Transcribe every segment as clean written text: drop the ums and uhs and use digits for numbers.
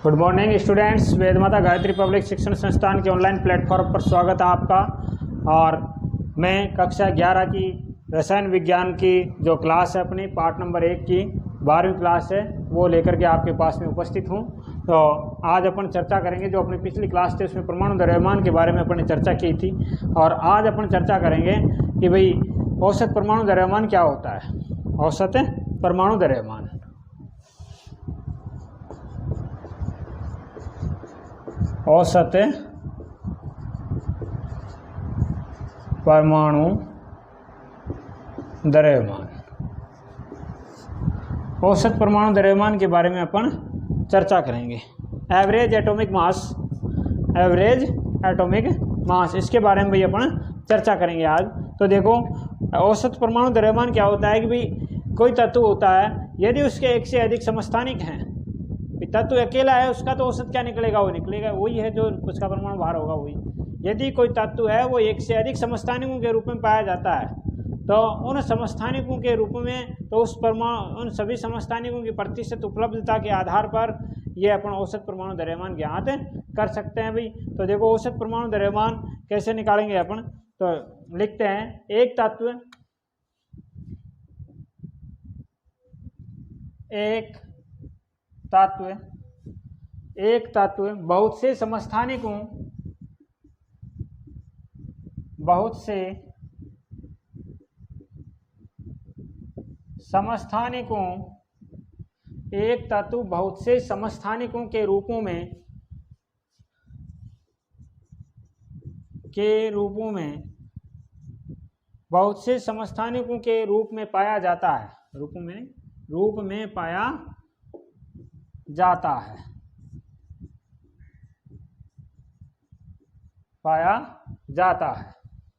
Good morning students. वेद माता Gayatri public शिक्षण संस्थान के ऑनलाइन प्लेटफॉर्म पर स्वागत है आपका। और मैं कक्षा 11 की रसायन विज्ञान की जो क्लास है अपनी पार्ट नंबर 1 की 12वीं क्लास है वो लेकर के आपके पास में उपस्थित हूँ। तो आज अपन चर्चा करेंगे, जो अपनी पिछली क्लास थी उसमें परमाणु द्रव्यमान के बारे में अपन ने चर्चा की थी, और आज अपन चर्चा करेंगे कि भाई औसत परमाणु द्रव्यमान क्या होता है। औसत परमाणु द्रव्यमान, औसत परमाणु द्रव्यमान, औसत परमाणु द्रव्यमान के बारे में अपन चर्चा करेंगे। Average atomic mass, average atomic mass, इसके बारे में भी अपन चर्चा करेंगे आज। तो देखो, औसत परमाणु द्रव्यमान क्या होता है कि भाई कोई तत्व होता है, यदि उसके एक से अधिक समस्थानिक हैं, तत्व अकेला है उसका तो औसत क्या निकलेगा, वो निकलेगा वही है जो उसका परमाणु भार होगा वही। यदि कोई तत्व है वो एक से अधिक समस्थानिकों के रूप में पाया जाता है, तो उन समस्थानिकों के रूप में तो उस परमाणु, उन सभी समस्थानिकों की प्रतिशत उपलब्धता के आधार पर ये अपन औसत परमाणु द्रव्यमान ज्ञात कर सकते हैं भाई। तो देखो, औसत परमाणु द्रव्यमान कैसे निकालेंगे अपन, तो लिखते हैं एक तत्व बहुत से समस्थानिकों एक तत्व बहुत से समस्थानिकों के रूपों बहुत से समस्थानिकों के रूप में पाया जाता है, रूप में पाया जाता है।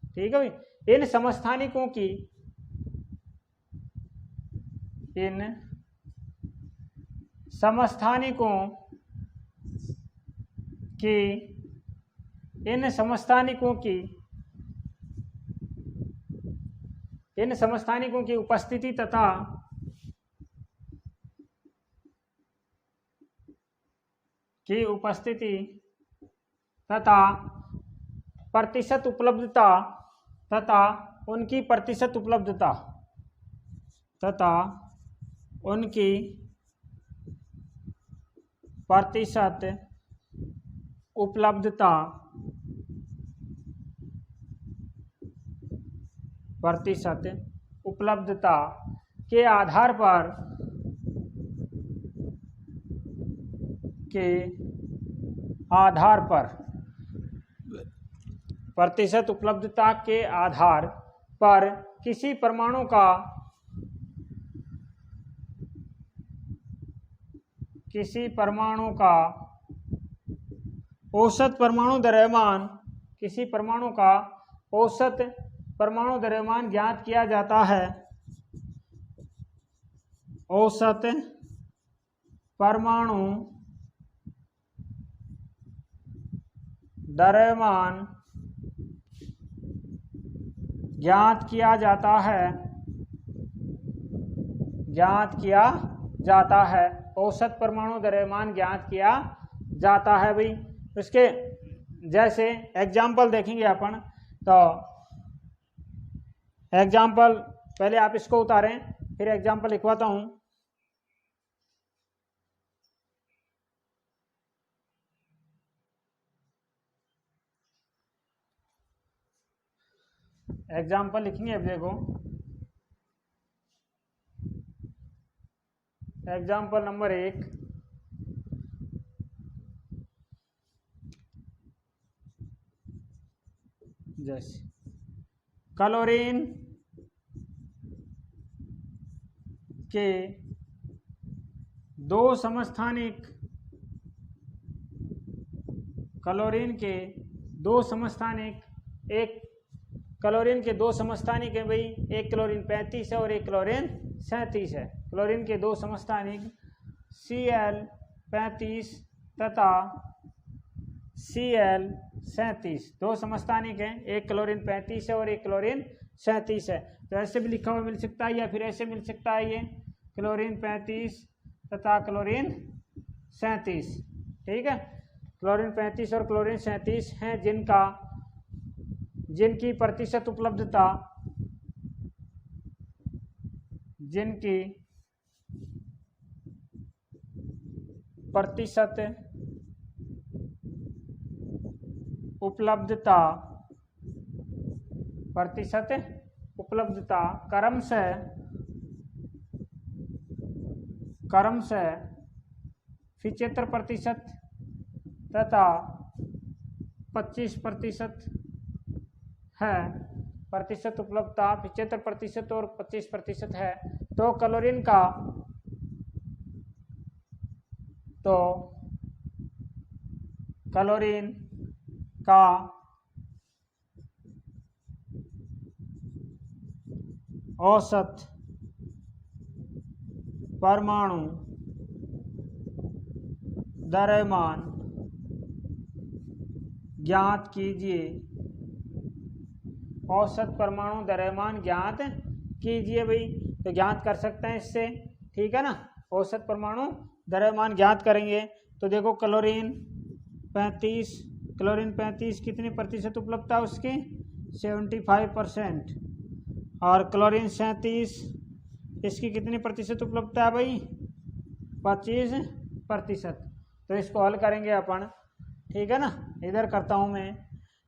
ठीक है भाई। इन समस्थानिकों की उपस्थिति तथा प्रतिशत उपलब्धता तथा उनकी प्रतिशत उपलब्धता के आधार पर प्रतिशत उपलब्धता के आधार पर किसी परमाणु का औसत परमाणु द्रव्यमान ज्ञात किया जाता है। औसत परमाणु द्रव्यमान ज्ञात किया जाता है। औसत परमाणु द्रव्यमान ज्ञात किया जाता है भाई। उसके जैसे एग्जाम्पल देखेंगे अपन, तो एग्जाम्पल पहले आप इसको उतारें, फिर एग्जाम्पल लिखवाता हूं। एग्जाम्पल लिखेंगे, अब देखो एग्जाम्पल नंबर 1, जैसे क्लोरीन के दो समस्थानिक हैं भाई, एक क्लोरीन 35 है और एक क्लोरीन 37 है। क्लोरीन के दो समस्थानिक Cl35 तथा Cl37 दो समस्थानिक हैं, एक क्लोरीन 35 है और एक क्लोरीन 37 है। तो ऐसे भी लिखा हुआ मिल सकता है या फिर ऐसे मिल सकता है, ये क्लोरीन 35 तथा क्लोरीन 37। ठीक है। क्लोरीन 35 और क्लोरीन 37 हैं जिनकी प्रतिशत उपलब्धता क्रमशः 75% तथा 25% है। प्रतिशत उपलब्धता 75% और 25% है। तो क्लोरीन का औसत परमाणु द्रव्यमान ज्ञात कीजिए। औसत परमाणु द्रव्यमान ज्ञात कीजिए भाई, तो ज्ञात कर सकते हैं इससे, ठीक है ना। औसत परमाणु द्रव्यमान ज्ञात करेंगे तो देखो क्लोरीन 35 कितनी प्रतिशत उपलब्धता उसकी 75%, और क्लोरीन 37 इसकी कितनी प्रतिशत उपलब्धता है भाई 25%। तो इसको हल करेंगे अपन, ठीक है ना। इधर करता हूँ मैं,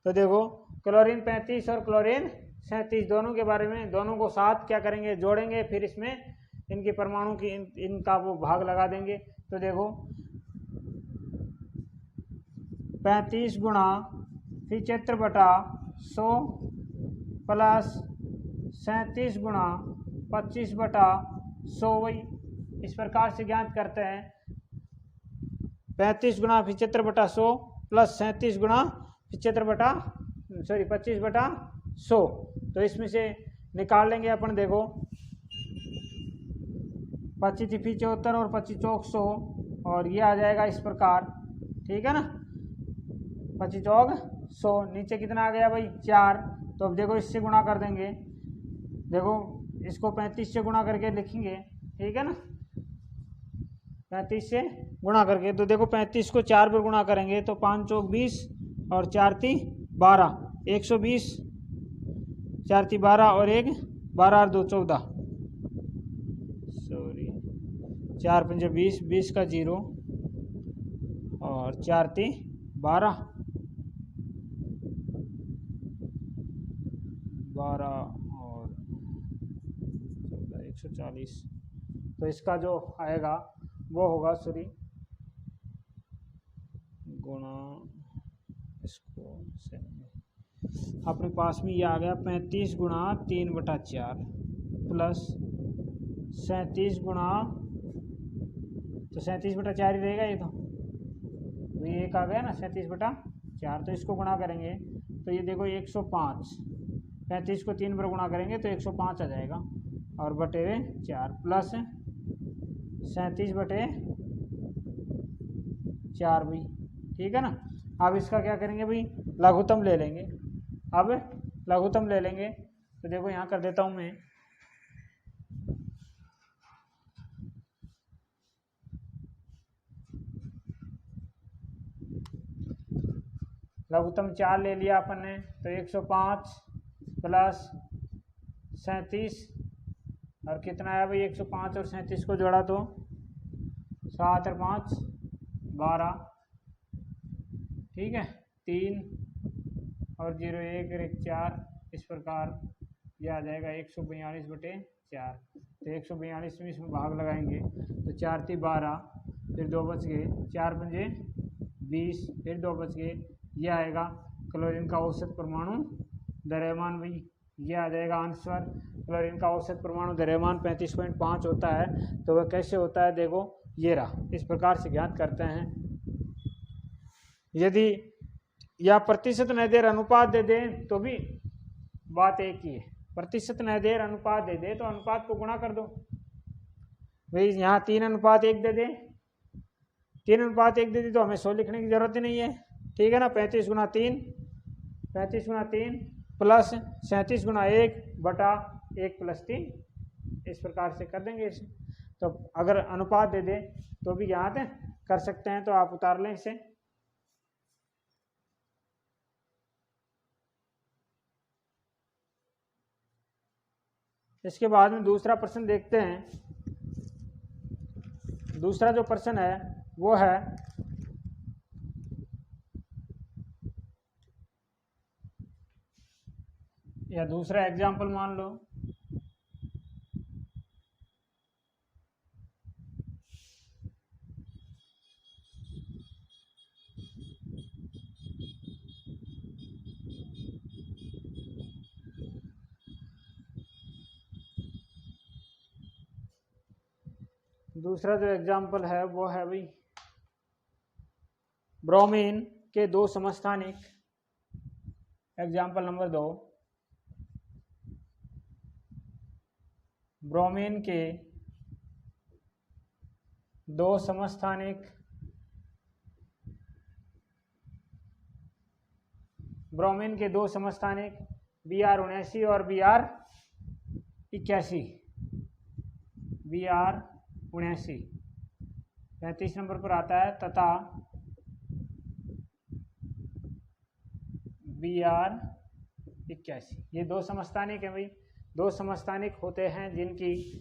तो देखो क्लोरीन 35 और क्लोरीन 37 दोनों के बारे में, दोनों को साथ क्या करेंगे जोड़ेंगे, फिर इसमें इनके परमाणु की इनका वो भाग लगा देंगे। तो देखो 35 गुणा 75/100 प्लस 37 गुणा 25/100, वही इस प्रकार से ज्ञात करते हैं। 35 गुणा 75/100 प्लस 37 गुणा 25/100, तो इसमें से निकाल लेंगे अपन। देखो 25 तिफी 74 और 25 चौक 100, और ये आ जाएगा इस प्रकार, ठीक है ना। 25 चौक 100, नीचे कितना आ गया भाई 4। तो अब देखो इससे गुणा कर देंगे, देखो इसको 35 से गुणा करके लिखेंगे, ठीक है ना। 35 से गुणा करके, तो देखो 35 को 4 पर गुणा करेंगे तो 5 चौक 20 और 4 × 12, 120, 4 × 12 और 1 12 और 2 14, 4 × 5 20, 20 का 0 और 4 × 12 और 140। तो इसका जो आएगा वो होगा गुणा इसको से अपने पास में ये आ गया 35 गुणा 3/4 प्लस 37 गुणा, तो 37/4 ही रहेगा ये, तो ये एक आ गया ना 37/4। तो इसको गुणा करेंगे तो ये देखो 105, 35 को 3 पर गुणा करेंगे तो 105 आ जाएगा, और बटे 4 प्लस 37/4 भाई, ठीक है ना। अब इसका क्या करेंगे भाई, लघुत्तम ले लेंगे। अब लघुत्तम ले लेंगे तो देखो यहाँ कर देता हूँ मैं, लघुत्तम 4 ले लिया अपन ने, तो 105 प्लस 37, और कितना है भाई 105 और 37 को जोड़ा तो 7 और 5 12, ठीक है। 3 और 0 1 और 1 4, इस प्रकार यह आ जाएगा 142/4। तो 142 में इसमें भाग लगाएंगे तो 4 × 12, फिर 2 बच गए, 4 × 5 20, फिर 2 बच गए। यह आएगा क्लोरीन का औसत परमाणु द्रव्यमान भाई, यह आ जाएगा आंसर। क्लोरीन का औसत परमाणु द्रव्यमान 35.5 होता है। तो वह कैसे होता है, देखो ये रहा, इस प्रकार से ज्ञात करते हैं। यदि या प्रतिशत निर्देर अनुपात दे दें तो भी बात एक ही है। प्रतिशत निर्देर अनुपात दे दे तो अनुपात को गुणा कर दो भाई। यहाँ 3:1 दे दे, 3:1 दे दी तो हमें 100 लिखने की जरूरत ही नहीं है, ठीक है ना। 35 × 3 प्लस 37 × 1/1 + 3, इस प्रकार से कर देंगे इसे। तो अगर अनुपात दे दे तो भी यहाँ कर सकते हैं, तो आप उतार लें इसे। इसके बाद में दूसरा प्रश्न देखते हैं। दूसरा जो प्रश्न है वो है या दूसरा एग्जाम्पल मान लो। दूसरा जो एग्जाम्पल है वो है भाई ब्रोमीन के 2 समस्थानिक। एग्जाम्पल नंबर 2, ब्रोमीन के 2 समस्थानिक, ब्रोमीन के 2 समस्थानिक Br79 और Br81, Br79 35 नंबर पर आता है, तथा Br81। ये 2 समस्थानिक है भाई। 2 समस्थानिक होते हैं जिनकी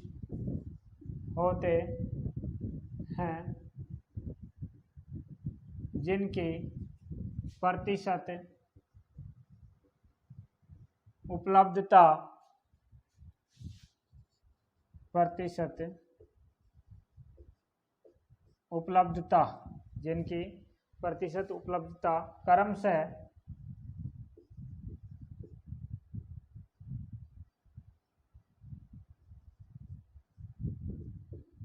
प्रतिशत उपलब्धता जिनकी प्रतिशत उपलब्धता क्रमशः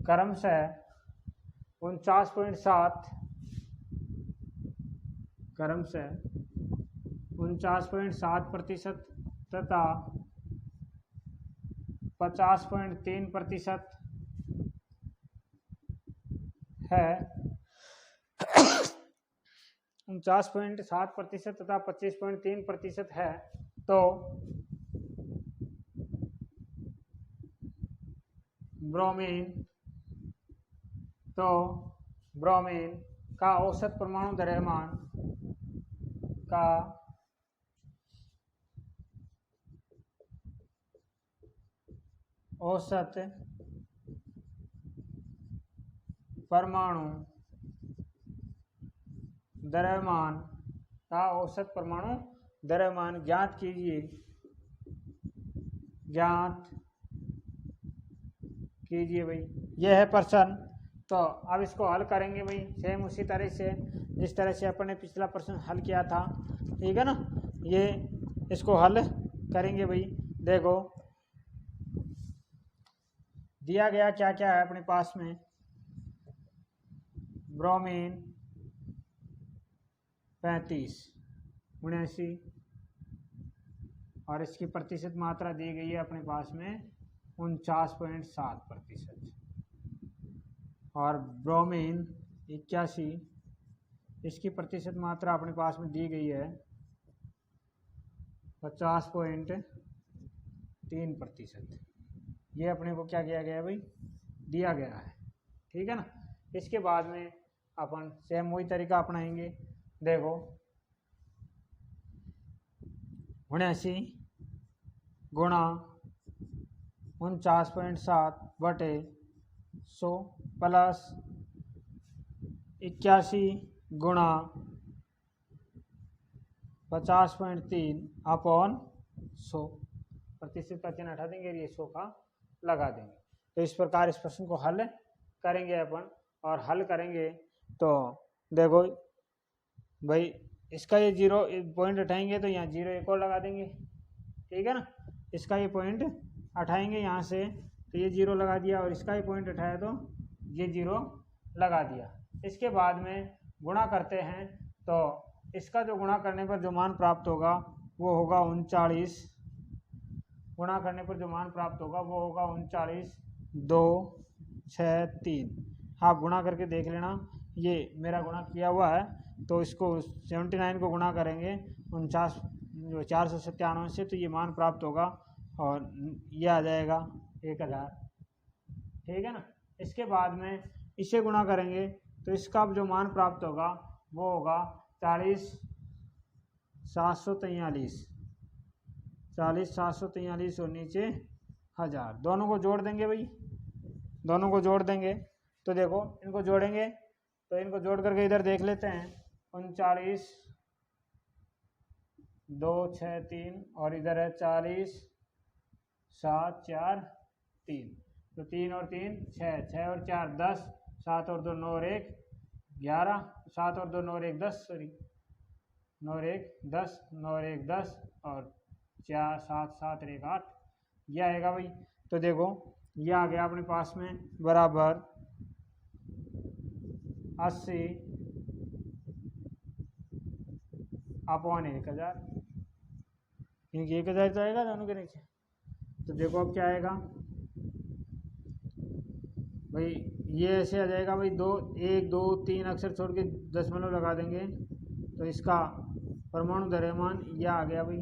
49.7% तथा 50.3% है। 49.7% तथा 25.3% है, तो ब्रोमीन का औसत परमाणु द्रव्यमान औसत परमाणु द्रव्यमान ज्ञात कीजिए भाई। यह है प्रश्न। तो अब इसको हल करेंगे भाई सेम उसी तरह से जिस तरह से अपन ने पिछला प्रश्न हल किया था, ठीक है ना। ये इसको हल करेंगे भाई। देखो दिया गया क्या क्या है अपने पास में। ब्रोमीन 35, 79 और इसकी प्रतिशत मात्रा दी गई है अपने पास में 49.7%। और ब्रोमीन 81, इसकी प्रतिशत मात्रा अपने पास में दी गई है 50.3%। ये अपने को क्या किया गया है भाई, दिया गया है, ठीक है ना। इसके बाद में अपन सेम वही तरीका अपनाएंगे। देखो 79 गुणा 49.7/100 प्लस 81 गुणा 50.3/100। प्रतिशत का चिन्ह हटा देंगे, ये 100 का लगा देंगे। तो इस प्रकार इस प्रश्न को हल करेंगे अपन। और हल करेंगे तो देखो भाई इसका ये 0 पॉइंट हटाएंगे तो यहाँ 0 एक और लगा देंगे, ठीक है ना। इसका ये पॉइंट हटाएंगे यहाँ से तो ये 0 लगा दिया, और इसका ये पॉइंट हटाया तो ये 0 लगा दिया। इसके बाद में गुणा करते हैं तो इसका जो गुणा करने पर जो मान प्राप्त होगा वो होगा 39। गुणा करने पर जो मान प्राप्त होगा वो होगा 39,263। आप गुणा करके देख लेना, ये मेरा गुणा किया हुआ है। तो इसको 79 को गुणा करेंगे 497 से, तो ये मान प्राप्त होगा और ये आ जाएगा 1000, ठीक है ना। इसके बाद में इसे गुणा करेंगे तो इसका जो मान प्राप्त होगा वो होगा 40,743, 40,743 और नीचे 1000। दोनों को जोड़ देंगे भाई, दोनों को जोड़ देंगे। तो देखो इनको जोड़ेंगे तो इनको जोड़ करके इधर देख लेते हैं। 39 2 6 3 और इधर है 40 7 4 3। तो 3 और 3 6, 6 और 4 10, 7 और 2 9 और 1 11, 7 और 2 9 और 1 10, सॉरी 9 और 1 10, 9 और 1 10 और 4 7 7 और 1 8, ये आएगा भाई। तो देखो ये आ गया अपने पास में बराबर 80 अपॉन 1000, क्योंकि 1000 तो आएगा दोनों के नीचे। तो देखो अब क्या आएगा भाई, ये ऐसे आ जाएगा भाई, 2 1 2 3 अक्षर छोड़ के दशमलव लगा देंगे तो इसका परमाणु द्रव्यमान यह आ गया भाई,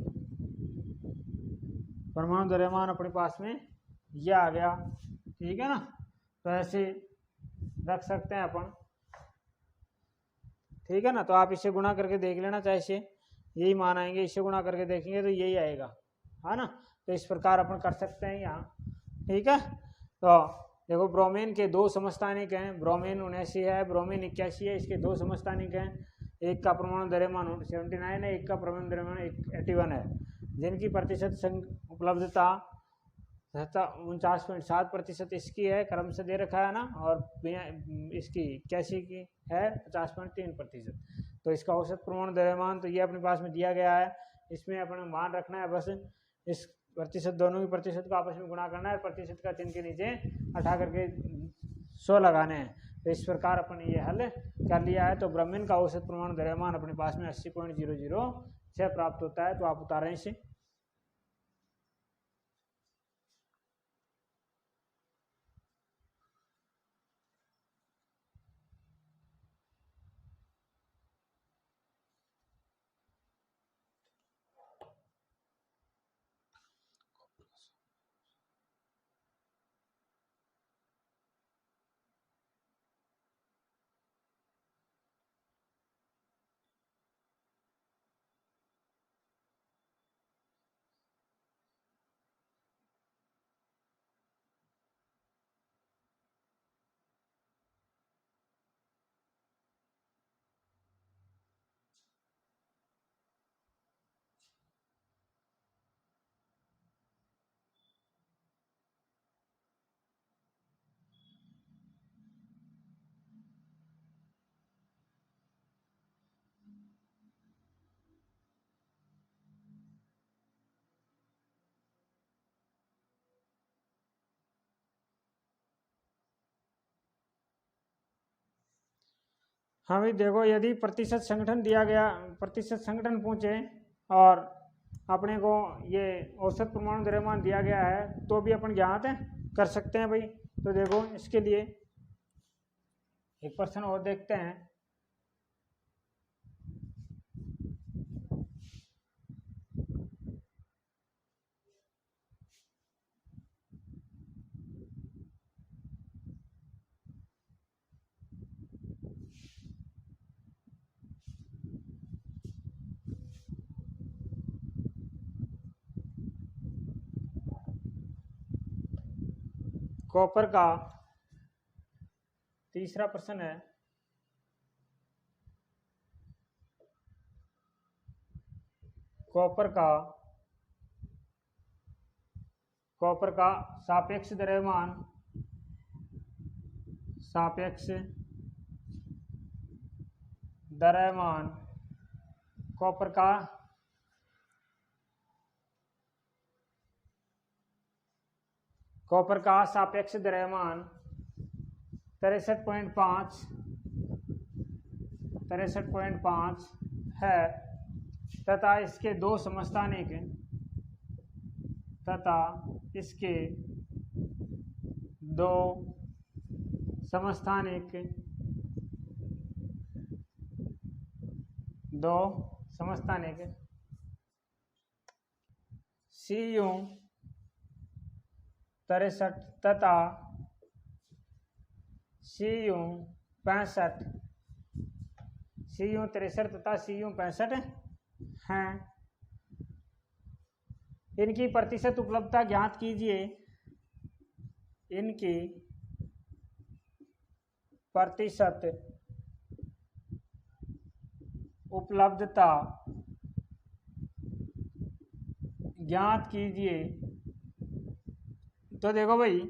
परमाणु द्रव्यमान अपने पास में यह आ गया, ठीक है ना। तो ऐसे रख सकते हैं अपन, ठीक है ना। तो आप इसे गुणा करके देख लेना, चाहे इसे यही मान आएंगे, इसे गुणा करके देखेंगे तो यही आएगा, है ना। तो इस प्रकार अपन कर सकते हैं यहाँ, ठीक है। तो देखो ब्रोमीन के 2 समस्थानिक हैं, ब्रोमीन 79 है, ब्रोमीन 81 है, इसके 2 समस्थानिक हैं। एक का परमाणु द्रव्यमान 79 है, एक का परमाणु द्रव्यमान 81 है, जिनकी प्रतिशत उपलब्धता 49.7% इसकी है, क्रम से दे रखा है ना, और इसकी 81 की है 50.3%। तो इसका औसत परमाणु द्रव्यमान तो ये अपने पास में दिया गया है, इसमें अपने मान रखना है, बस इस प्रतिशत दोनों की प्रतिशत को आपस में गुणा करना है, प्रतिशत का चिन्ह के नीचे हटा करके 100 लगाने हैं। तो इस प्रकार अपन ये हल कर लिया है। तो ब्रोमीन का औसत परमाणु द्रव्यमान अपने पास में 80.006 प्राप्त होता है। तो आप उतारें इसे। हाँ भाई देखो, यदि प्रतिशत संगठन दिया गया, प्रतिशत संगठन पूछे और अपने को ये औसत परमाणु द्रव्यमान दिया गया है तो भी अपन ज्ञात कर सकते हैं भाई। तो देखो इसके लिए एक प्रश्न और देखते हैं। कॉपर का तीसरा प्रश्न है, कॉपर का सापेक्ष द्रव्यमान, सापेक्ष द्रव्यमान कॉपर का सापेक्ष द्रव्यमान 63.5 है तथा इसके 2 समस्थानिक Cu 63 तथा Cu 65 CU 63 तथा CU 65 हैं। इनकी प्रतिशत उपलब्धता ज्ञात कीजिए। इनकी प्रतिशत उपलब्धता ज्ञात कीजिए। तो देखो भाई,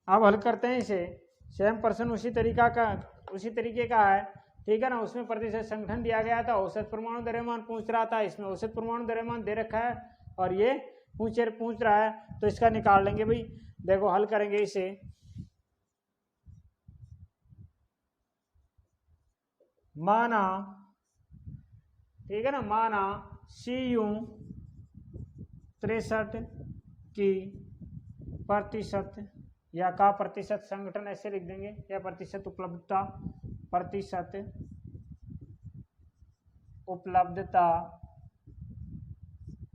अब हल करते हैं इसे। सेम पर्सन उसी तरीके का है, ठीक है ना। उसमें प्रतिशत संगठन दिया गया था, औसत परमाणु द्रव्यमान पूछ रहा था, इसमें औसत परमाणु द्रव्यमान दे रखा है और ये पूछ रहा है, तो इसका निकाल लेंगे भाई। देखो हल करेंगे इसे। माना, ठीक है ना, माना CU 63 की प्रतिशत या का प्रतिशत संगठन ऐसे लिख देंगे, या प्रतिशत उपलब्धता,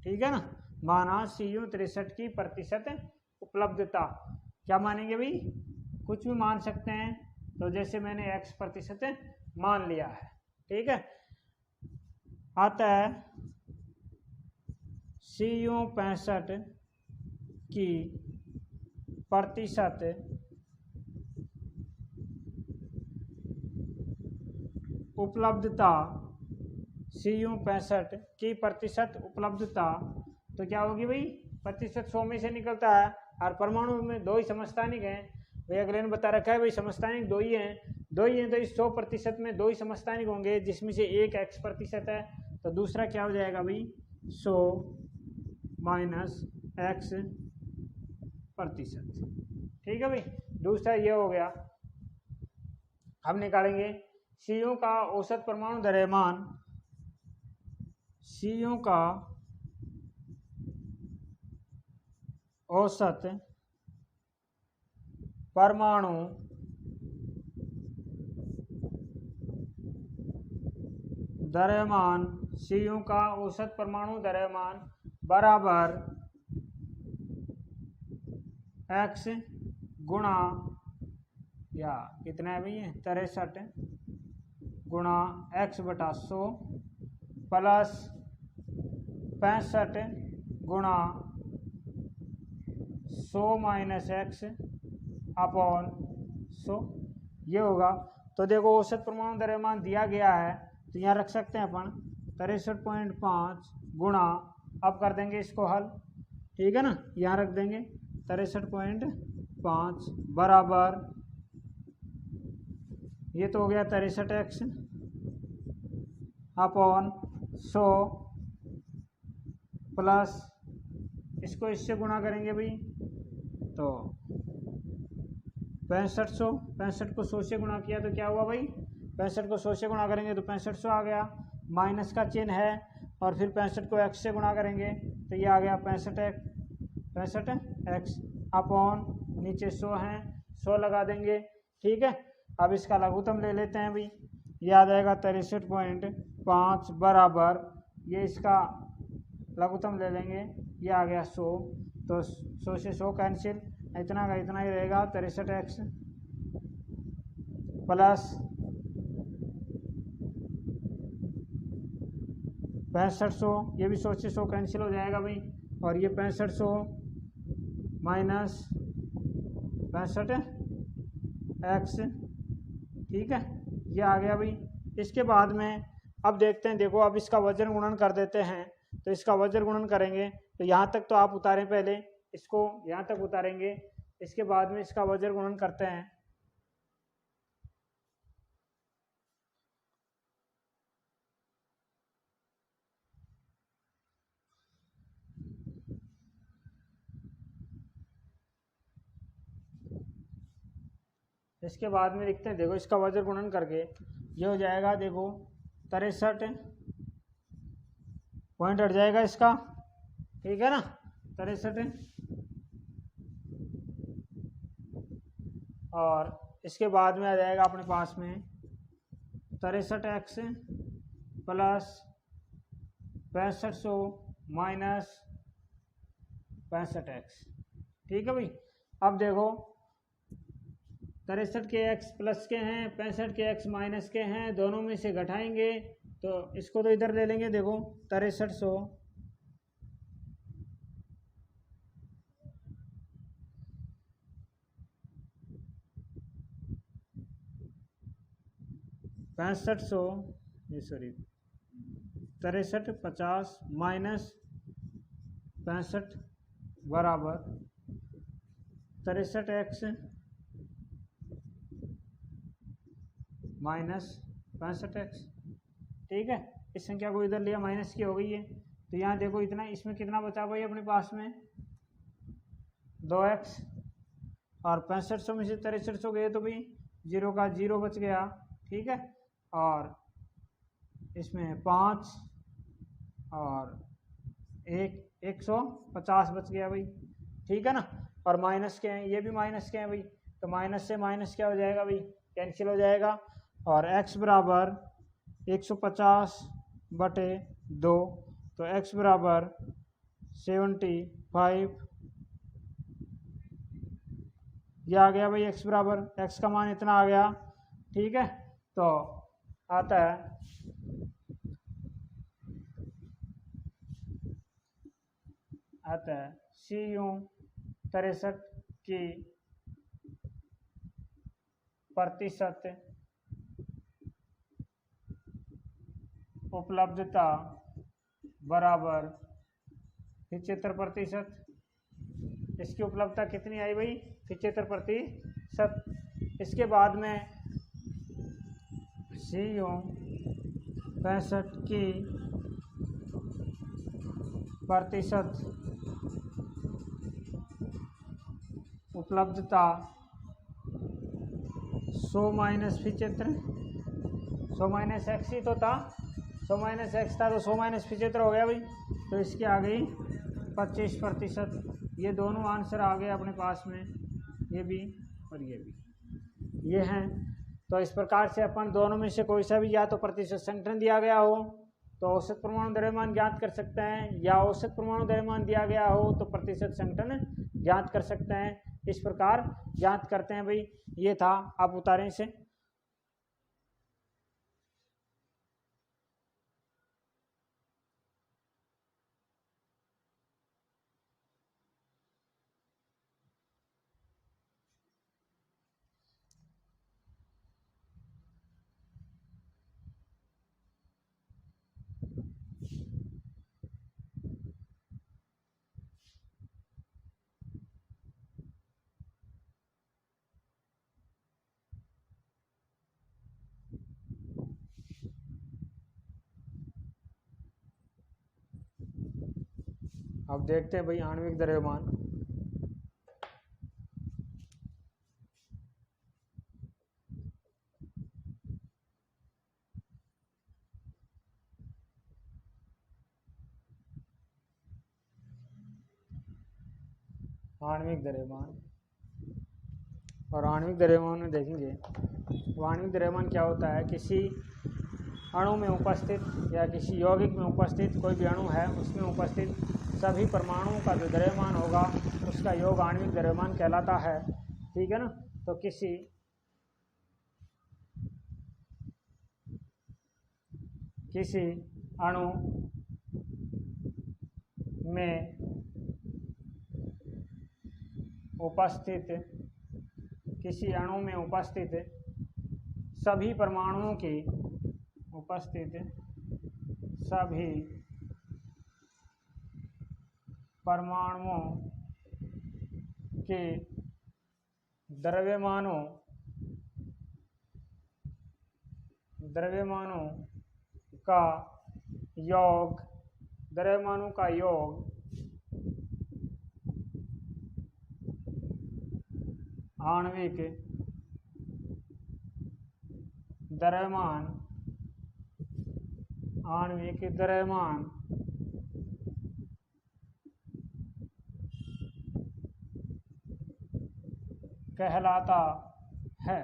ठीक है ना। माना CU 63 की प्रतिशत उपलब्धता, क्या मानेंगे भाई, कुछ भी मान सकते हैं। तो जैसे मैंने X% मान लिया है, ठीक है। अतः CU 65 की प्रतिशत उपलब्धता, CU 65 की प्रतिशत उपलब्धता, तो क्या होगी भाई, प्रतिशत 100 में से निकलता है और परमाणु में 2 ही समस्थानिक हैं। भाई अगले ने बता रखा है भाई समस्थानिक 2 ही हैं, तो इस 100% में 2 ही समस्थानिक होंगे, जिसमें से एक X% है, तो दूसरा क्या हो जाएगा भाई, 100 माइनस X%। ठीक है भाई, दूसरा ये हो गया। हम निकालेंगे CU का औसत परमाणु द्रव्यमान, CU का औसत परमाणु द्रव्यमान, CU का औसत परमाणु द्रव्यमान बराबर X गुणा, या कितना है भैया 63 गुणा X/100 प्लस 65 गुणा 100 माइनस X अपॉन 100, ये होगा। तो देखो औसत परमाणु द्रव्यमान दिया गया है, तो यहाँ रख सकते हैं अपन 63.5 गुणा, अब कर देंगे इसको हल, ठीक है ना। यहाँ रख देंगे 63.5 बराबर, ये तो हो गया 63X अपॉन 100 प्लस, इसको इससे गुणा करेंगे भाई, तो 65 को 100 से गुणा किया तो क्या हुआ भाई, 65 को 100 से गुणा करेंगे तो 6500 आ गया, माइनस का चिन्ह है, और फिर 65 को X से गुणा करेंगे तो ये आ गया 65X अपॉन, नीचे 100 हैं, 100 लगा देंगे, ठीक है। अब इसका लघुत्तम ले लेते हैं भाई, ये आ जाएगा 63.5 बराबर, ये इसका लघुत्तम ले लेंगे, ये आ गया 100, तो 100 से 100 कैंसिल, इतना का इतना ही रहेगा 63X प्लस 6500, ये भी 100 से 100 कैंसिल हो जाएगा भाई, और ये 6500 माइनस 65X, ठीक है, ये आ गया भाई। इसके बाद में अब देखते हैं, देखो अब इसका वजन गुणन कर देते हैं, तो इसका वजन गुणन करेंगे, तो यहाँ तक तो आप उतारें, पहले इसको यहाँ तक उतारेंगे, इसके बाद में इसका वजन गुणन करते हैं। इसके बाद में लिखते हैं, देखो इसका वजन गुणन करके ये हो जाएगा, देखो 63 पॉइंट हट जाएगा इसका, ठीक है ना, 63, और इसके बाद में आ जाएगा अपने पास में 63X प्लस 6500 माइनस 65X, ठीक है भाई। अब देखो 63 के x प्लस के हैं, 65 के x माइनस के हैं, दोनों में से घटाएंगे तो इसको तो इधर ले लेंगे। देखो 6300 6500 ये सॉरी 63 50 माइनस 65 बराबर 63x माइनस 65x। ठीक है, इस संख्या को इधर लिया, माइनस की हो गई है। तो यहाँ देखो इतना, इसमें कितना बचा भाई अपने पास में 2x, और 6500 में से 6300 गए तो भाई 0 का 0 बच गया। ठीक है, और इसमें 5 और 150 बच गया भाई। ठीक है ना, और माइनस के हैं, ये भी माइनस के हैं भाई, तो माइनस से माइनस क्या हो जाएगा भाई, कैंसिल हो जाएगा। और x बराबर 150/2, तो x बराबर 75 ये आ गया भाई। x बराबर, x का मान इतना आ गया। ठीक है, तो आता है CU 63 की प्रतिशत उपलब्धता बराबर 75%। इसकी उपलब्धता कितनी आई भाई, 75%। इसके बाद में CU 65 की प्रतिशत उपलब्धता 100 माइनस 75, 100 माइनस एक्स ही तो था, 100 माइनस एक्स था तो 100 माइनस 75 हो गया भाई। तो इसकी आ गई 25%। ये दोनों आंसर आ गए अपने पास में, ये भी और ये भी, ये हैं। तो इस प्रकार से अपन दोनों में से कोई सा भी, या तो प्रतिशत संगठन दिया गया हो तो औसत परमाणु द्रव्यमान ज्ञात कर सकते हैं, या औसत परमाणु द्रव्यमान दिया गया हो तो प्रतिशत संगठन ज्ञात कर सकते हैं। इस प्रकार ज्ञात करते हैं भाई। ये था, आप उतारें इसे। अब देखते हैं भाई आणविक द्रव्यमान। आणविक द्रव्यमान, और आणविक द्रव्यमान में देखेंगे आणविक द्रव्यमान क्या होता है, किसी अणु में उपस्थित या किसी यौगिक में उपस्थित कोई भी अणु है उसमें उपस्थित सभी परमाणुओं का जो द्रव्यमान होगा उसका योग आणविक द्रव्यमान कहलाता है। ठीक है ना, तो किसी अणु में उपस्थित सभी परमाणुओं की द्रव्यमानों का योग आणविक द्रव्यमान कहलाता है।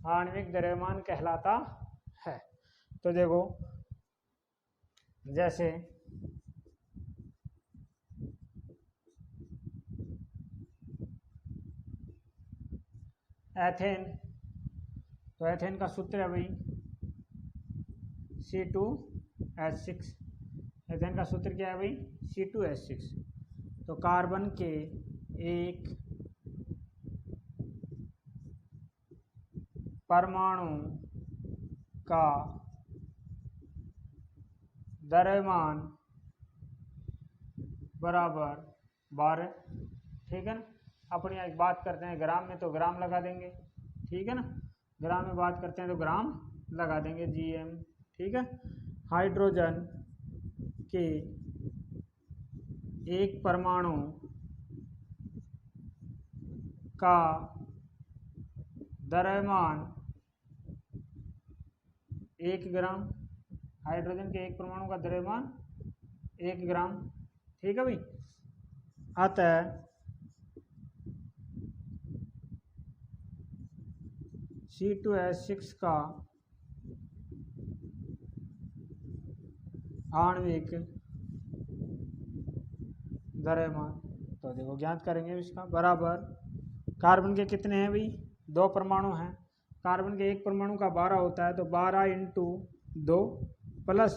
आणविक द्रव्यमान कहलाता है। तो देखो, जैसे एथेन, तो एथेन का सूत्र है भाई C2H6। एथेन का सूत्र क्या है भाई C2H6। तो कार्बन के एक परमाणु का द्रव्यमान बराबर 12। ठीक है ना। अपनी एक बात करते हैं ग्राम में, तो ग्राम लगा देंगे। ठीक है ना। ग्राम में बात करते हैं तो ग्राम लगा देंगे GM। ठीक है। हाइड्रोजन के एक परमाणु का द्रव्यमान 1 ग्राम। हाइड्रोजन के एक परमाणु का द्रव्यमान 1 ग्राम। ठीक है भाई। अतः C2H6 का आणविक द्रव्यमान, तो देखो ज्ञात करेंगे इसका, बराबर कार्बन के कितने हैं भाई 2 परमाणु हैं। कार्बन के एक परमाणु का 12 होता है, तो 12 × 2 प्लस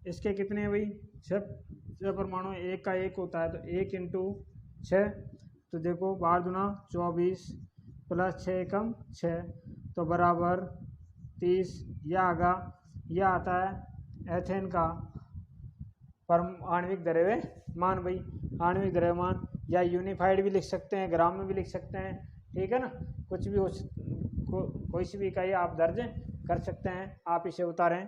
इसके कितने हैं भाई 6 परमाणु, एक का 1 होता है, तो 1 × 6, तो देखो 12 दूना 24 प्लस 6 एकम 6, तो बराबर 30। यह आता है एथेन का आणविक द्रव्यमान भाई। आणविक द्रव्यमान या यूनिफाइड भी लिख सकते हैं, ग्राम में भी लिख सकते हैं। ठीक है ना। कुछ भी कोई सी भी इकाई आप दर्ज कर सकते हैं। आप इसे उतारें।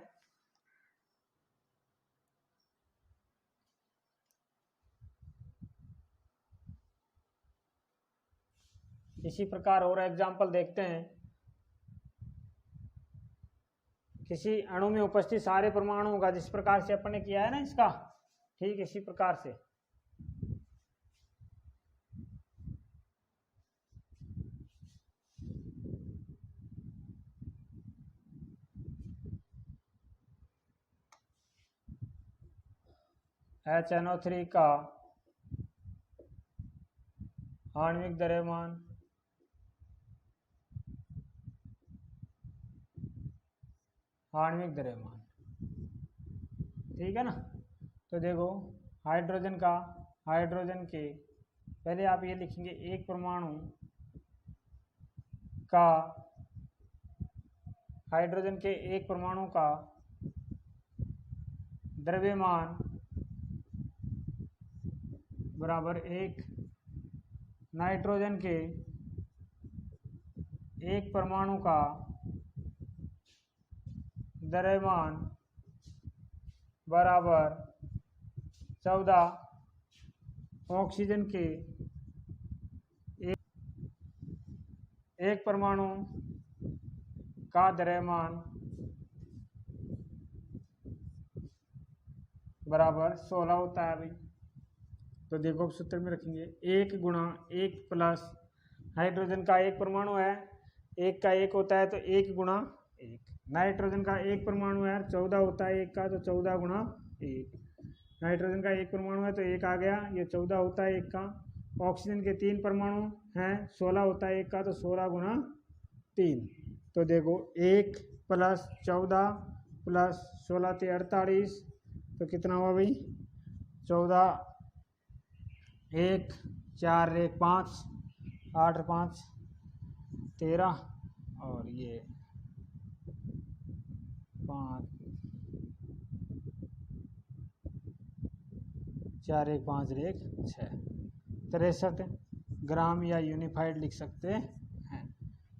इसी प्रकार और एग्जाम्पल देखते हैं। किसी अणु में उपस्थित सारे परमाणुओं का, जिस प्रकार से अपन ने किया है ना इसका, ठीक इसी प्रकार से HNO3 का आणविक द्रव्यमान ठीक है ना। तो देखो हाइड्रोजन के पहले आप ये लिखेंगे एक परमाणु का, हाइड्रोजन के एक परमाणु का द्रव्यमान बराबर 1, नाइट्रोजन के एक परमाणु का द्रव्यमान बराबर 14, ऑक्सीजन के एक परमाणु का द्रव्यमान बराबर 16 होता है भाई। तो देखो सूत्र में रखेंगे 1 × 1 प्लस हाइड्रोजन का एक परमाणु है, 1 का 1 होता है, तो 1 × 1। नाइट्रोजन का एक परमाणु है, 14 होता है 1 का, तो 14 × 1। नाइट्रोजन का एक परमाणु है तो 1 आ गया, ये 14 होता है 1 का। ऑक्सीजन के 3 परमाणु हैं, 16 होता है 1 का, तो 16 × 3। तो देखो 1 प्लस 14 प्लस 16 × 48, तो कितना हुआ भाई 14, 1 4 1 5 8 5 13, और ये 5 4 1 5 1 6, 63 ग्राम या यूनिफाइड लिख सकते हैं।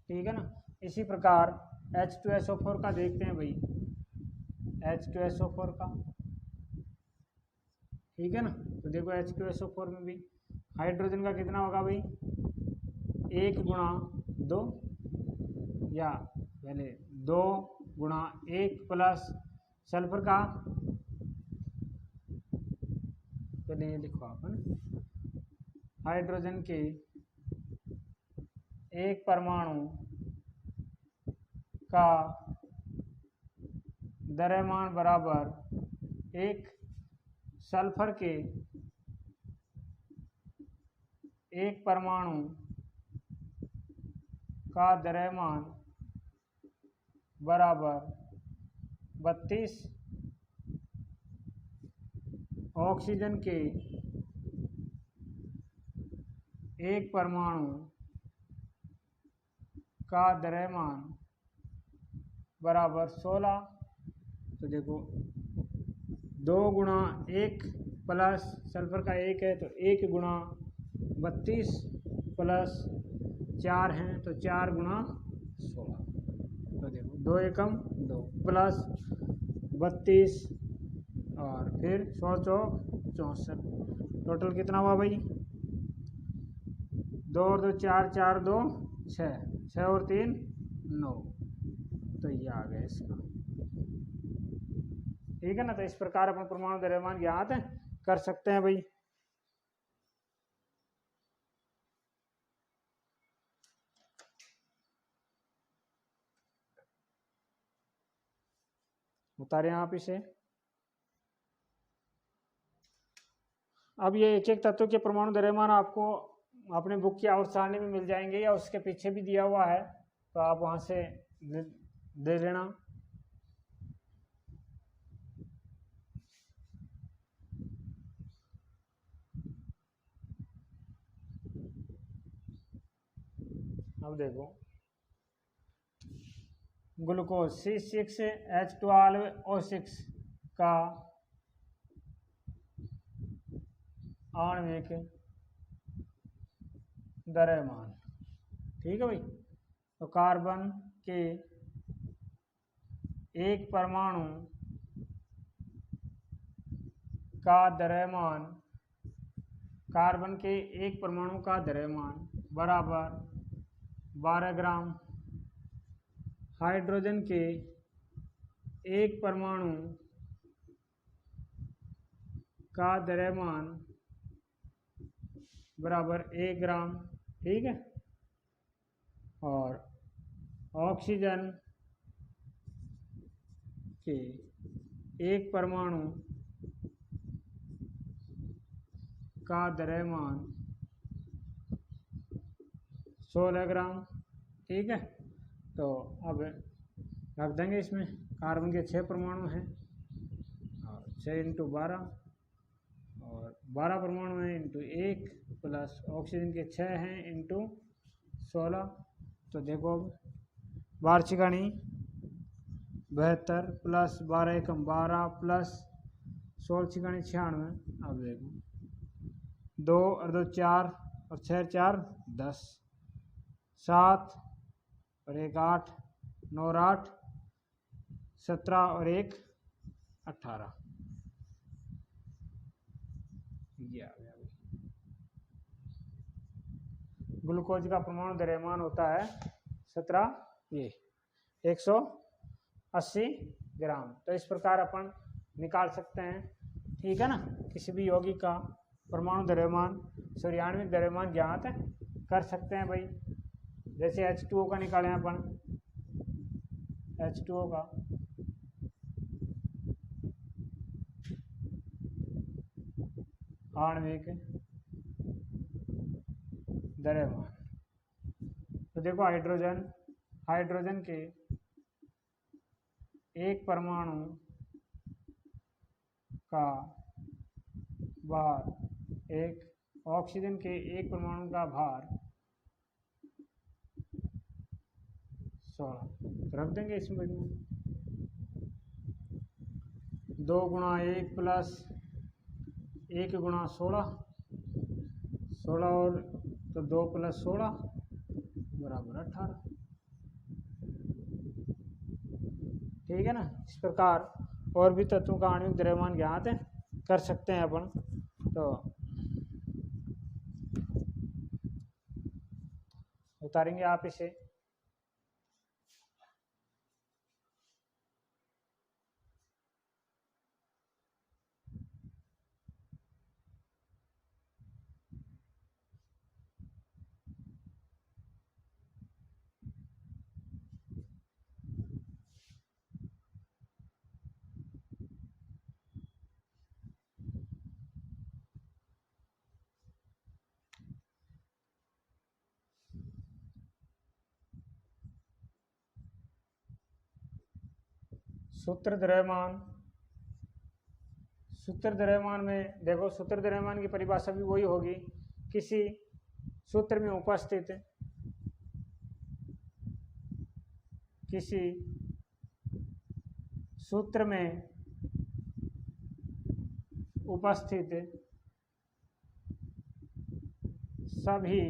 ठीक है ना। इसी प्रकार H2SO4 का देखते हैं भाई, H2SO4 का। ठीक है ना। तो देखो H2SO4 में भी हाइड्रोजन का कितना होगा भाई 1 × 2, या पहले 2 × 1 प्लस सल्फर का, पहले ये लिखो अपन, हाइड्रोजन के एक परमाणु का द्रव्यमान बराबर 1, सल्फर के एक परमाणु का द्रव्यमान बराबर 32 ऑक्सीजन के एक परमाणु का द्रव्यमान बराबर 16। तो देखो 2 गुणा 1 प्लस सल्फर का 1 है तो 1 गुणा 32 प्लस 4 हैं तो 4 गुणा 16। तो देखो 2 एकम 2 प्लस 32 और फिर 100 चौक 64। टोटल कितना हुआ भाई? 2 और 2 4, 4 2 6, 6 और 3 9। तो ये आ गया इसका, ठीक है ना। तो इस प्रकार अपन परमाणु द्रव्यमान ज्ञात कर सकते हैं भाई। उतारें आप इसे। अब ये एक एक तत्व के परमाणु द्रव्यमान आपको अपने बुक की आवर्त सारणी में मिल जाएंगे या उसके पीछे भी दिया हुआ है, तो आप वहां से दे लेना। अब देखो ग्लूकोज C6H12O6 का आणविक द्रव्यमान, ठीक है भाई। तो कार्बन के एक परमाणु का द्रव्यमान, कार्बन के एक परमाणु का द्रव्यमान बराबर 12 ग्राम। हाइड्रोजन के एक परमाणु का द्रव्यमान बराबर 1 ग्राम, ठीक है। और ऑक्सीजन के एक परमाणु का द्रव्यमान 16 ग्राम, ठीक है। तो अब रख देंगे इसमें। कार्बन के 6 परमाणु हैं और 6 × 12 और 12 परमाणु हैं × 1 प्लस ऑक्सीजन के 6 हैं × 16। तो देखो अब वार्षिकाणी 72 प्लस 12 एकम 12 प्लस 16 छिकाणी 96। अब देखो 2 और 2 4 और 6 4 10, 7 और 1 8, 9 और 8 17 और 1 18। ये आ गया। ग्लूकोज का परमाणु द्रव्यमान होता है 180 ग्राम। तो इस प्रकार अपन निकाल सकते हैं, ठीक है ना। किसी भी यौगिक का परमाणु द्रव्यमान आणविक द्रव्यमान ज्ञात कर सकते हैं भाई। जैसे H2O का निकालें अपन, H2O का आणविक द्रव्यमान। तो देखो हाइड्रोजन के एक परमाणु का भार, एक ऑक्सीजन के एक परमाणु का भार 16। रख देंगे इसमें 2 गुणा 1 प्लस 1 गुणा 16 और तो 2 प्लस 16 बराबर 18, ठीक है ना। इस प्रकार और भी तत्वों का आणविक द्रव्यमान ज्ञात कर सकते हैं अपन। तो उतारेंगे आप इसे। सूत्र द्रव्यमान, सूत्र द्रव्यमान में देखो सूत्र द्रव्यमान की परिभाषा भी वही होगी, किसी सूत्र में उपस्थित, किसी सूत्र में उपस्थित सभी,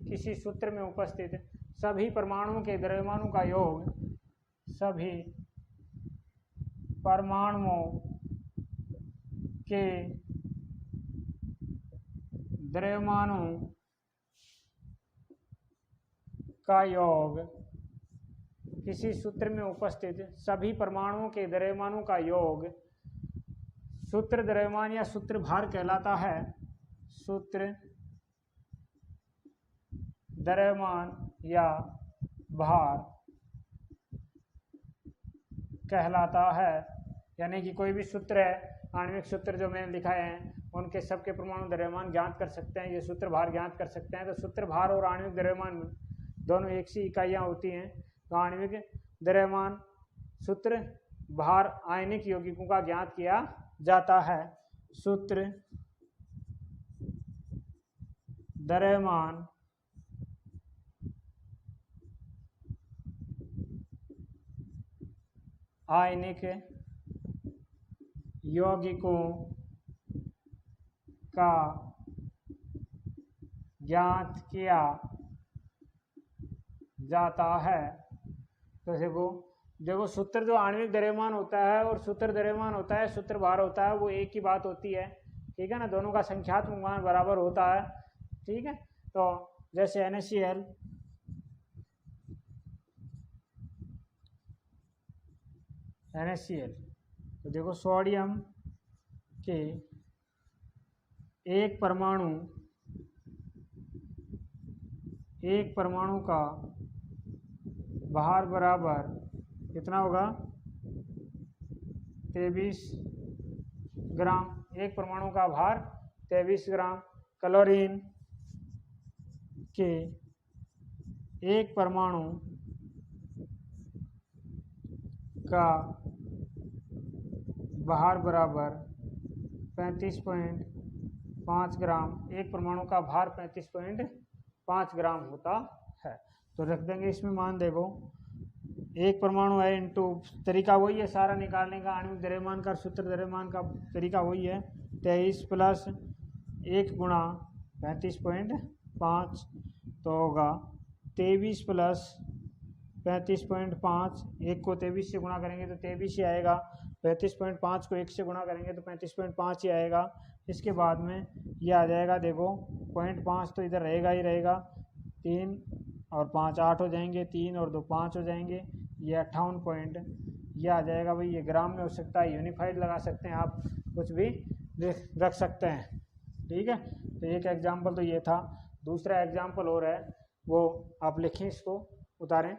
किसी सूत्र में उपस्थित सभी परमाणुओं के द्रव्यमानों का योग, सभी परमाणुओं के द्रव्यमानों का योग, किसी सूत्र में उपस्थित सभी परमाणुओं के द्रव्यमानों का योग सूत्र द्रव्यमान या सूत्र भार कहलाता है। सूत्र द्रव्यमान या भार कहलाता है। यानी कि कोई भी सूत्र है, आणविक सूत्र जो मैंने लिखाए हैं उनके सबके परमाणु द्रव्यमान ज्ञात कर सकते हैं, ये सूत्र भार ज्ञात कर सकते हैं। तो सूत्र भार और आणविक द्रव्यमान दोनों एक सी इकाइयाँ होती हैं। तो आणविक द्रव्यमान सूत्र भार आयनिक यौगिकों का ज्ञात किया जाता है। सूत्र द्रव्यमान आयनिक यौगिकों का ज्ञात किया जाता है। तो देखो सूत्र जो आणविक द्रव्यमान होता है और सूत्र द्रव्यमान होता है, सूत्र भार होता है, वो एक ही बात होती है, ठीक है ना। दोनों का संख्यात्मक मान बराबर होता है, ठीक है। तो जैसे NaCl, तो देखो सोडियम के एक परमाणु का भार बराबर कितना होगा, 23 ग्राम। एक परमाणु का भार 23 ग्राम। क्लोरीन के एक परमाणु का भार बराबर 35.5 ग्राम। एक परमाणु का भार 35.5 ग्राम होता है। तो रख देंगे इसमें मान। देखो एक परमाणु है इंटू, तरीका वही है सारा निकालने का, आणविक द्रव्यमान का सूत्र द्रव्यमान का तरीका वही है। 23 प्लस 1 गुणा 35.5 तो होगा 23 प्लस 35.5। 1 को 23 से गुणा करेंगे तो 23 ही आएगा। 35.5 को 1 से गुणा करेंगे तो 35.5 ही आएगा। इसके बाद में ये आ जाएगा, देखो 0.5 तो इधर रहेगा ही रहेगा। 3 और 5 8 हो जाएंगे, 3 और 2 5 हो जाएंगे, ये 58 पॉइंट ये आ जाएगा। भाई ये ग्राम में हो सकता है, यूनिफाइड लगा सकते हैं, आप कुछ भी रख सकते हैं, ठीक है। तो एक एग्जाम्पल तो ये था। दूसरा एग्जाम्पल और है, वो आप लिखें, इसको उतारें।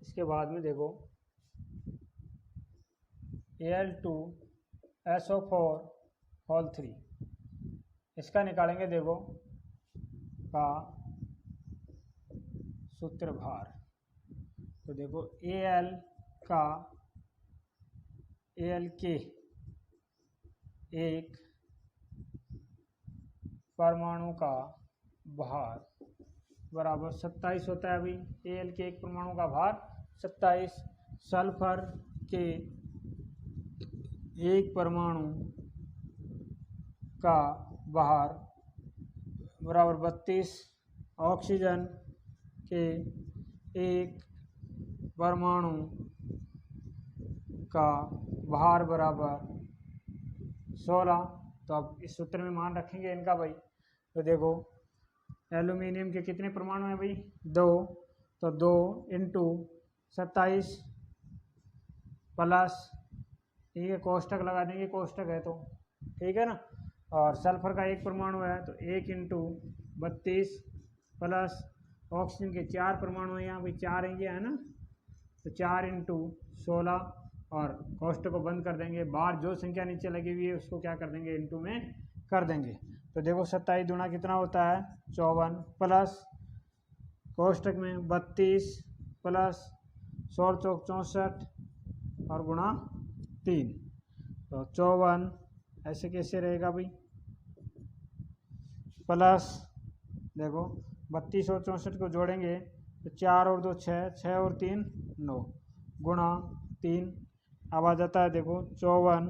इसके बाद में देखो Al2SO4 इसका निकालेंगे, देखो का सूत्र भार। तो देखो Al के एक परमाणु का भार बराबर 27 होता है। भाई Al के एक परमाणु का भार 27। सल्फर के एक परमाणु का भार बराबर 32। ऑक्सीजन के एक परमाणु का भार बराबर 16। तो अब इस सूत्र में मान रखेंगे इनका भाई। तो देखो एल्यूमिनियम के कितने परमाणु हैं भाई, 2। तो 2 इंटू 27 प्लस, ठीक है, कोष्टक लगा देंगे, कोष्टक है तो ठीक है ना। और सल्फर का एक परमाणु है तो 1 इंटू 32 प्लस ऑक्सीजन के 4 परमाणु हैं, यहाँ भाई 4 हैं, ये है ना, तो 4 इंटू 16 और कोष्टक को बंद कर देंगे। बाहर जो संख्या नीचे लगी हुई है उसको क्या कर देंगे, इंटू में कर देंगे। तो देखो 27 दूना कितना होता है 54, प्लस कोष्टक में 32 प्लस 16 चौक 64 और गुणा 3, तो 54 ऐसे कैसे रहेगा भाई, प्लस देखो 32 और 64 को जोड़ेंगे तो 4 और 2 6, 6 और 3 9 गुणा 3, अब आ जाता है देखो 54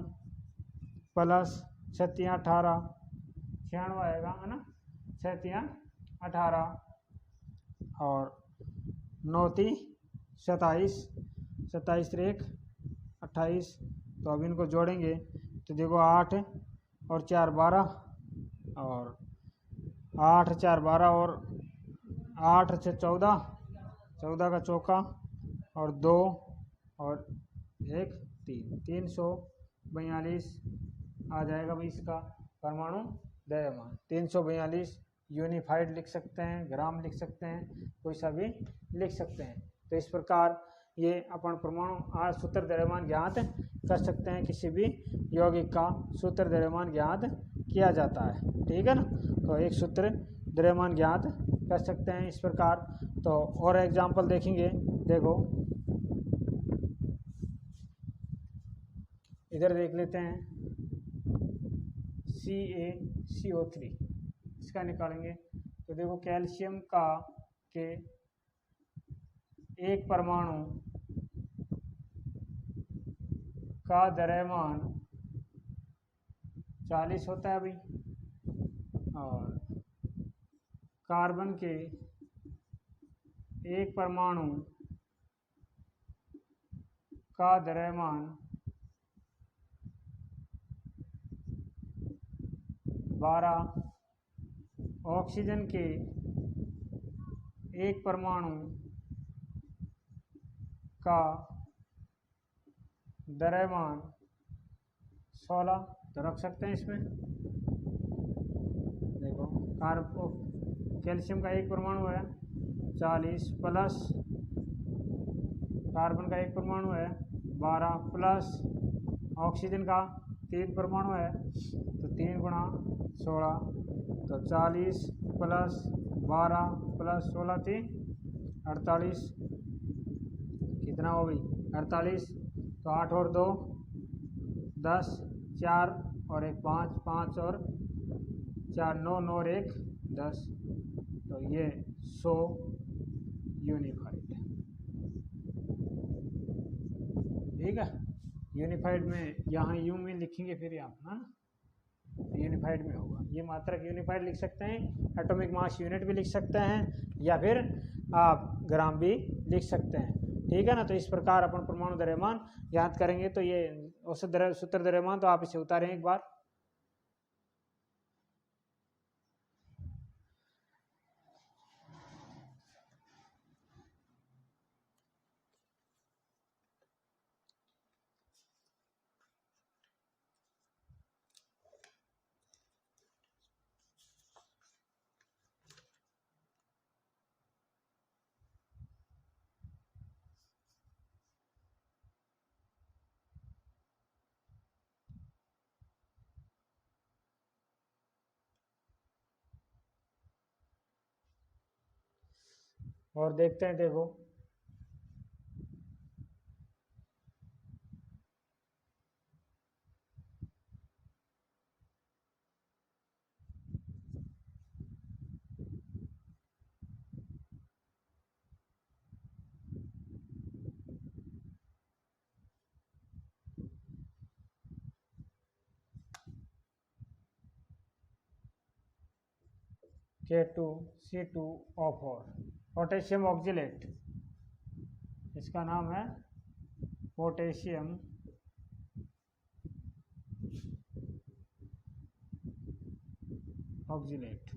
प्लस 36 18 96 आएगा, है ना, 36 18 और 9 3 27, 27 1 28, तो अब इनको जोड़ेंगे तो देखो 8 और 4 12 और 8 4 12 और 8 6 14, 14 का चौका और 2 और 1 3, 342 आ जाएगा भाई इसका परमाणु द्रव्यमान। 342 यूनिफाइड लिख सकते हैं, ग्राम लिख सकते हैं, कोई सा भी लिख सकते हैं। तो इस प्रकार ये अपन परमाणु सूत्र द्रव्यमान ज्ञात कर सकते हैं, किसी भी यौगिक का सूत्र द्रव्यमान ज्ञात किया जाता है, ठीक है ना। तो एक सूत्र द्रव्यमान ज्ञात कर सकते हैं इस प्रकार। तो और एग्जाम्पल देखेंगे, देखो इधर देख लेते हैं, CaCO3 इसका निकालेंगे। तो देखो कैल्शियम का के एक परमाणु का द्रव्यमान 40 होता है भाई, और कार्बन के एक परमाणु का द्रव्यमान 12, ऑक्सीजन के एक परमाणु का द्रव्यमान 16, तो रख सकते हैं इसमें। देखो कैल्शियम का एक परमाणु है 40 प्लस कार्बन का एक परमाणु है 12 प्लस ऑक्सीजन का 3 परमाणु है, तो 3 गुणा 16, तो 40 प्लस 12 प्लस 16 3 48, कितना हो भाई 48, तो 8 और 2 10, 4 और 1 5, 5 और 4 9, 9 और 1 10, तो ये 100 यूनिफाइड, ठीक है। यूनिफाइड में यहाँ यू में लिखेंगे, फिर यहाँ ना यूनिफाइड में होगा। ये मात्रक यूनिफाइड लिख सकते हैं, एटॉमिक मास यूनिट भी लिख सकते हैं, या फिर आप ग्राम भी लिख सकते हैं, ठीक है ना। तो इस प्रकार अपन परमाणु द्रव्यमान ज्ञात करेंगे। तो ये औसत सूत्र द्रव्यमान, तो आप इसे उतारें एक बार। और देखते हैं, देखो K2C2O4 पोटेशियम ऑक्जिलेट, इसका नाम है पोटेशियम ऑक्जिलेट,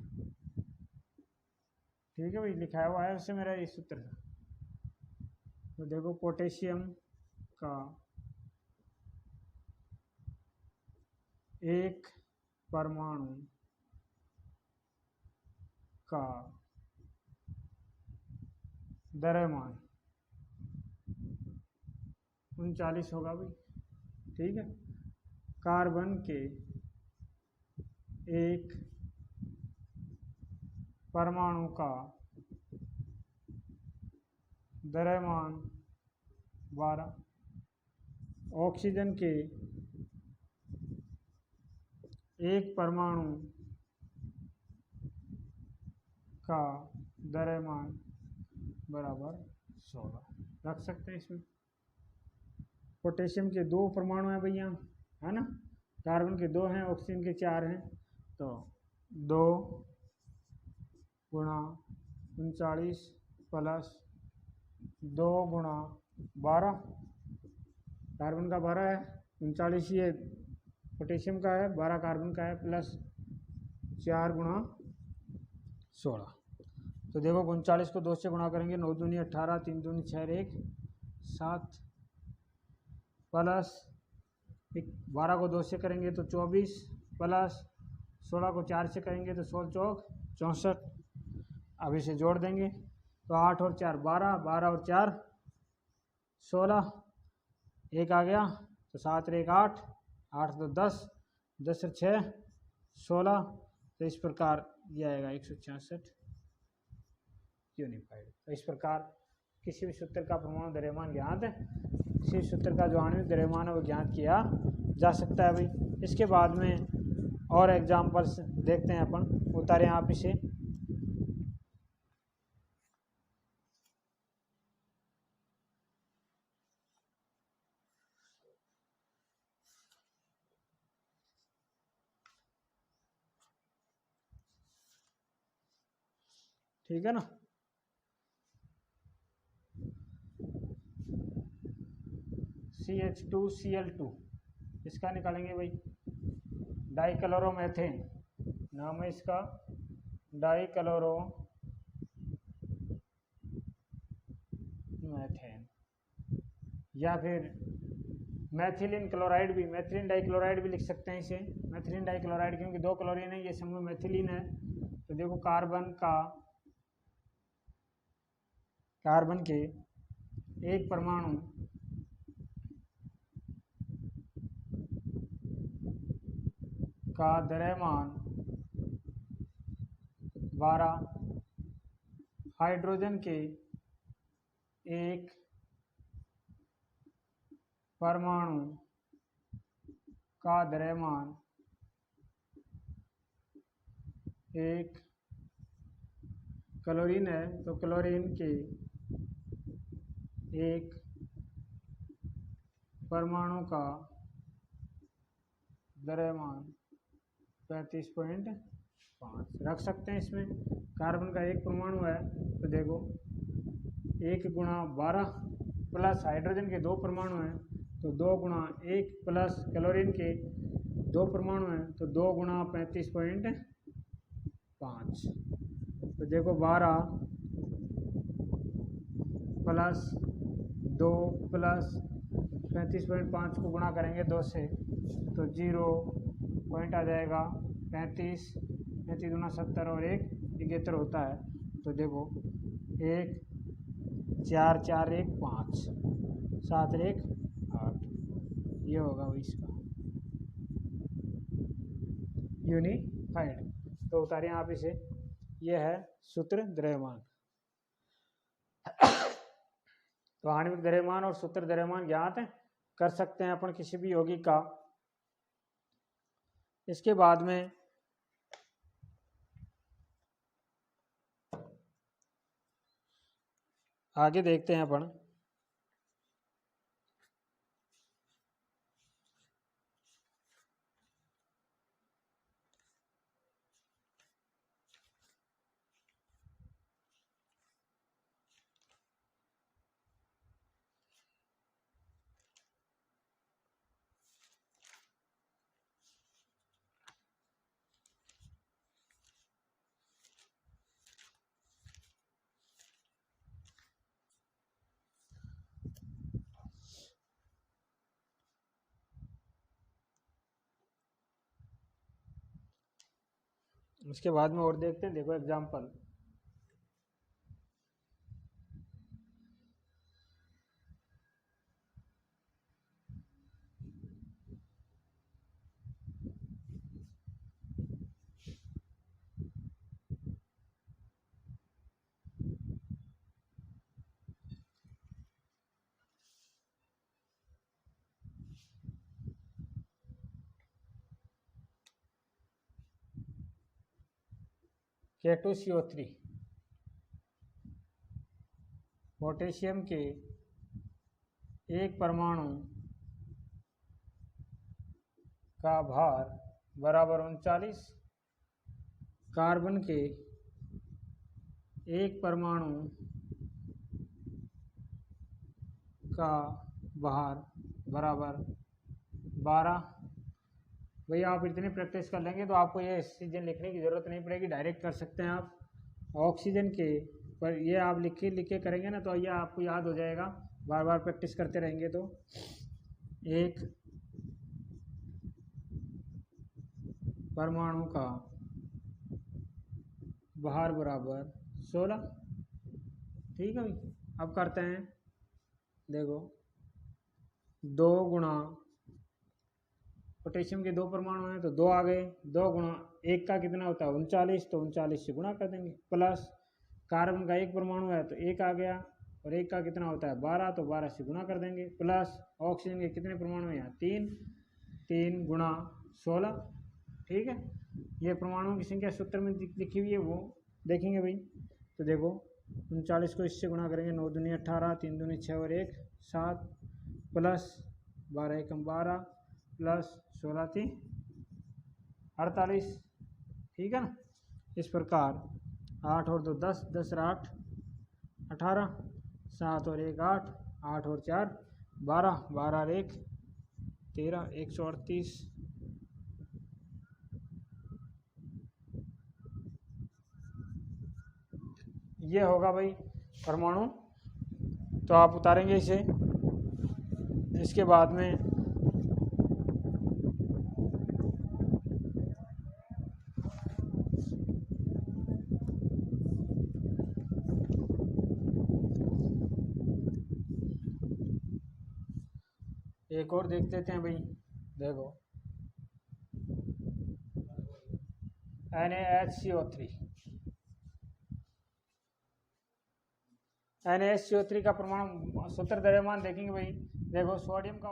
ठीक है भाई, लिखा हुआ है उससे मेरा इस सूत्र। तो देखो पोटेशियम का एक परमाणु का द्रव्यमान 39 होगा भाई, ठीक है। कार्बन के एक परमाणु का द्रव्यमान 12, ऑक्सीजन के एक परमाणु का द्रव्यमान बराबर 16 रख सकते हैं इसमें। पोटेशियम के 2 परमाणु हैं भैया, है ना, कार्बन के 2 हैं, ऑक्सीजन के 4 हैं, तो 2 गुणा 39 प्लस 2 गुणा 12, कार्बन का 12 है, 39 ये पोटेशियम का है, 12 कार्बन का है, प्लस 4 गुणा 16। तो देखो 39 को 2 से गुणा करेंगे, 9 दूनी 18, 3 दूनी 6, 1 7, प्लस 12 को 2 से करेंगे तो 24, प्लस 16 को 4 से करेंगे तो 16 चौक 64। अब इसे जोड़ देंगे तो 8 और 4 12, 12 और 4 16, 1 आ गया तो 7 और 1 8, 8 तो 10, 10 और 6 16। तो इस प्रकार यह आएगा 166 यूनिफाइड। तो इस प्रकार किसी भी सूत्र का परमाणु द्रव्यमान ज्ञात है, किसी सूत्र का जो आणविक द्रव्यमान है वो ज्ञात किया जा सकता है भाई। इसके बाद में और एग्जाम्पल्स देखते हैं अपन, उतारें आप इसे। ठीक है ना, CH2Cl2 इसका निकालेंगे भाई, डाइक्लोरोमेथेन नाम है इसका, डाइक्लोरोमेथेन, या फिर मैथिलीन क्लोराइड भी, मैथिलीन डाइक्लोराइड भी लिख सकते हैं इसे, मैथिलीन डाइक्लोराइड, क्योंकि 2 क्लोरीन है, ये समूह मैथिलीन है। तो देखो कार्बन के एक परमाणु का द्रव्यमान 12, हाइड्रोजन के एक परमाणु का द्रव्यमान 1, क्लोरीन है तो क्लोरीन के एक परमाणु का द्रव्यमान 35.5 रख सकते हैं इसमें। कार्बन का एक परमाणु है तो देखो 1 गुणा 12 प्लस हाइड्रोजन के 2 परमाणु हैं तो 2 गुणा 1 प्लस क्लोरीन के 2 परमाणु हैं तो 2 गुणा 35.5। तो देखो 12 प्लस 2 प्लस 35.5 को गुणा करेंगे 2 से तो 0 पॉइंट आ जाएगा 35, 35 गुना 70 और 1 71 होता है। तो देखो 1 4 4 1 5 7 1 8, ये होगा इसका यूनिफाइड। तो उतारें आप इसे, ये है सूत्र द्रव्यमान। तो आणविक द्रव्यमान और सूत्र द्रव्यमान ज्ञात कर सकते हैं अपन किसी भी यौगिक का। इसके बाद में आगे देखते हैं अपन उसके बाद में और देखते हैं। देखो एग्जाम्पल, K2CO3, पोटेशियम के एक परमाणु का भार बराबर 39, कार्बन के एक परमाणु का भार बराबर 12। भैया आप इतनी प्रैक्टिस कर लेंगे तो आपको ये ऑक्सीजन लिखने की ज़रूरत नहीं पड़ेगी, डायरेक्ट कर सकते हैं आप। ऑक्सीजन के पर ये आप लिख के करेंगे ना तो ये आपको याद हो जाएगा, बार बार प्रैक्टिस करते रहेंगे तो। एक परमाणु का भार बराबर 16। ठीक है भाई, अब करते हैं। देखो 2 गुणा पोटेशियम के 2 परमाणु हैं तो 2 आ गए, 2 गुणा 1 का कितना होता है 39, तो 39 से गुणा कर देंगे, प्लस कार्बन का 1 परमाणु है तो 1 आ गया, और 1 का कितना होता है 12, तो 12 से गुणा कर देंगे, प्लस ऑक्सीजन के कितने परमाणु हैं 3, 3 गुणा 16। ठीक है, ये परमाणुओं की संख्या सूत्र में लिखी हुई है, वो देखेंगे भाई। तो देखो 39 को इससे गुणा करेंगे, 9 दूनी 18, 3 दूनी 6 और 1 7, प्लस 12 एकम 12, प्लस 16 थी 48। ठीक है ना, इस प्रकार 8 और 2 10, 10 और 8 18, 7 और 1 8, 8 और 4 12, 12 और 1 13, 138। ये होगा भाई परमाणु। तो आप उतारेंगे इसे, इसके बाद में एक और देख लेते हैं भाई। देखो NaHCO3, NaHCO3 का परमाणु सूत्र द्रव्यमान देखेंगे भाई। देखो सोडियम का